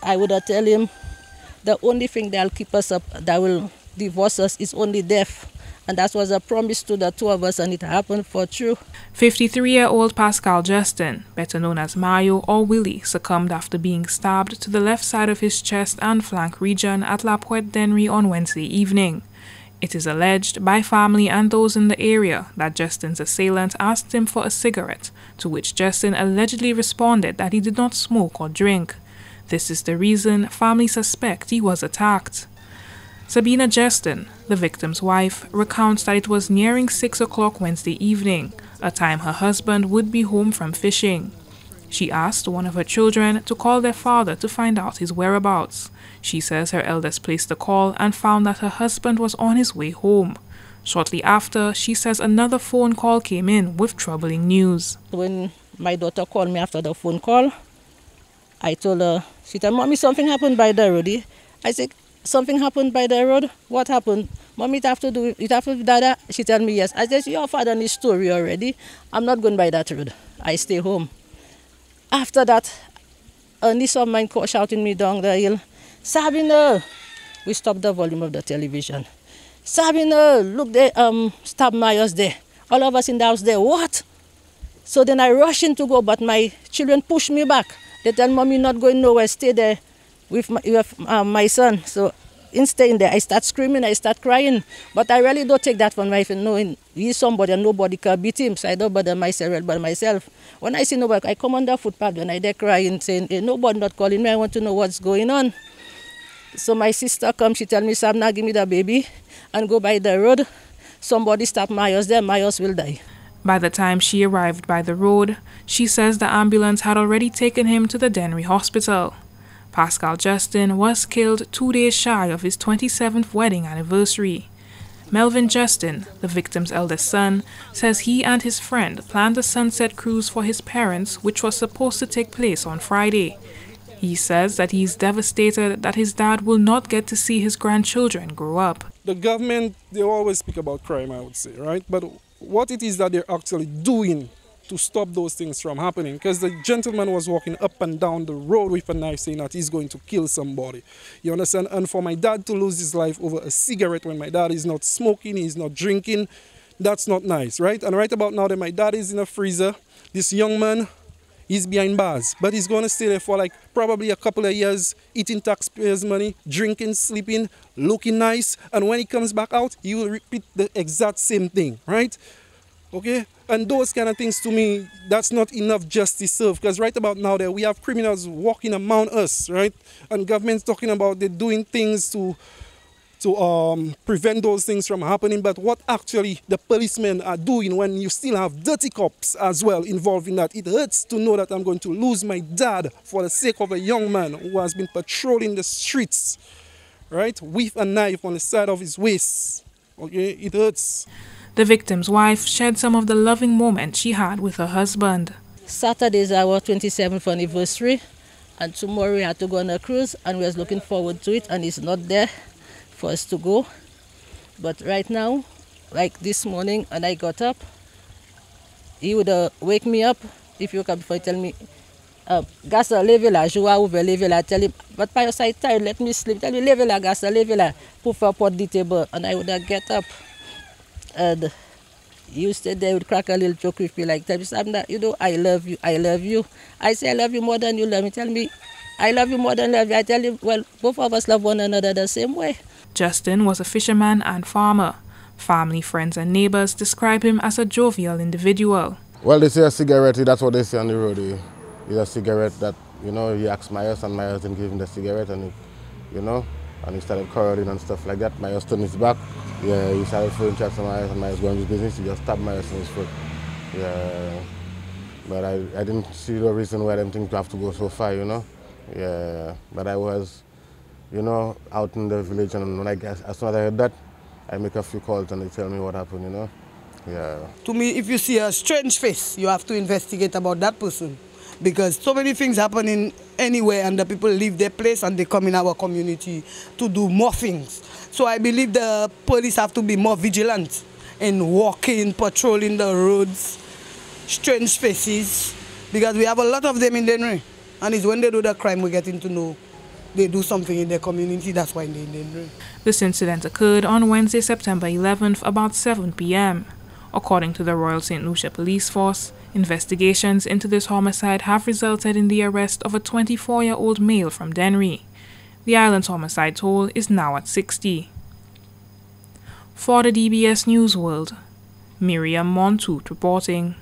I would have tell him the only thing that'll keep us up, that will divorce us, is only death. And that was a promise to the two of us, and it happened for true. 53-year-old Pascal Justin, better known as Mayo or Willie, succumbed after being stabbed to the left side of his chest and flank region at La Pointe Dennery on Wednesday evening. It is alleged by family and those in the area that Justin's assailant asked him for a cigarette, to which Justin allegedly responded that he did not smoke or drink. This is the reason family suspect he was attacked. Sabina Justin, the victim's wife, recounts that it was nearing 6 o'clock Wednesday evening, a time her husband would be home from fishing. She asked one of her children to call their father to find out his whereabouts. She says her eldest placed the call and found that her husband was on his way home. Shortly after, she says another phone call came in with troubling news. When my daughter called me after the phone call, I told her, she said, "Mommy, something happened by the road." I said, "Something happened by the road? What happened? Mommy, it have to do with Dada?" She told me yes. I said, "Your father knows story already. I'm not going by that road. I stay home." After that, a niece of mine shouting me down the hill, "Sabina!" We stopped the volume of the television. "Sabina, look there, stab Myers there. All of us in the house there." What? So then I rush in to go, but my children push me back. They tell Mommy, "Not going nowhere, stay there with my son." So in staying there, I start screaming, I start crying. But I really don't take that from my friend, knowing he's somebody and nobody can beat him. So I don't bother myself by myself. When I see nobody, I come on the footpath and I there crying, saying, "Hey, nobody not calling me, I want to know what's going on." So my sister comes, she tell me, "Sabna, give me the baby and go by the road. Somebody stop Myers there, Myers will die." By the time she arrived by the road, she says the ambulance had already taken him to the Dennery Hospital. Pascal Justin was killed 2 days shy of his 27th wedding anniversary. Melvin Justin, the victim's eldest son, says he and his friend planned a sunset cruise for his parents, which was supposed to take place on Friday. He says that he's devastated that his dad will not get to see his grandchildren grow up. The government, they always speak about crime, I would say, right? But what it is that they're actually doing to stop those things from happening, because the gentleman was walking up and down the road with a knife saying that he's going to kill somebody. You understand? And for my dad to lose his life over a cigarette when my dad is not smoking, he's not drinking, that's not nice, right? And right about now that my dad is in a freezer, this young man, he's behind bars, but he's going to stay there for like probably a couple of years, eating taxpayers' money, drinking, sleeping, looking nice, and when he comes back out, he will repeat the exact same thing, right? Okay? And those kind of things, to me, that's not enough justice served, because right about now there we have criminals walking among us, right? And government's talking about they're doing things to prevent those things from happening, but what actually the policemen are doing when you still have dirty cops as well involved in that. It hurts to know that I'm going to lose my dad for the sake of a young man who has been patrolling the streets, right, with a knife on the side of his waist. Okay, it hurts. The victim's wife shared some of the loving moments she had with her husband. Saturday is our 27th anniversary, and tomorrow we had to go on a cruise, and we was looking forward to it, and he's not there for us to go. But right now, like this morning, when I got up, he would wake me up. If you come before, tell me, "Gasa, leve là, joie ouvert, leve là." Tell him, "But by your side, tired, let me sleep." Tell me, "Leve là, Gasa, leve là." Put for pot the table, and I would get up. And you stay there, would crack a little joke with me, like, "Tell me, Sabna, you know, I love you, I love you." I say, "I love you more than you love me." Tell me, "I love you more than love you." I tell him, well, both of us love one another the same way. Justin was a fisherman and farmer. Family, friends, and neighbors describe him as a jovial individual. Well, they say a cigarette, that's what they say on the road. It's a cigarette that, you know, he asked Myers, and Myers didn't give him the cigarette, and you know, and he started quarreling and stuff like that. Myers turned his back. Yeah, he started throwing shots at Myers, and Myers going his business. He just stabbed Myers in his foot. Yeah, but I didn't see the reason why I didn't think to have to go so far, you know. Yeah, but I was, you know, out in the village, and when as soon as I heard that, I make a few calls and they tell me what happened, you know. Yeah. To me, if you see a strange face, you have to investigate about that person, because so many things happening anywhere, and the people leave their place and they come in our community to do more things. So I believe the police have to be more vigilant in walking, patrolling the roads, strange faces, because we have a lot of them in Dennery, and it's when they do the crime we're getting to know they do something in their community, that's why they drink. This incident occurred on Wednesday, September 11th, about 7 p.m. According to the Royal St. Lucia Police Force, investigations into this homicide have resulted in the arrest of a 24-year-old male from Dennery. The island's homicide toll is now at 60. For the DBS News World, Miriam Montoute reporting.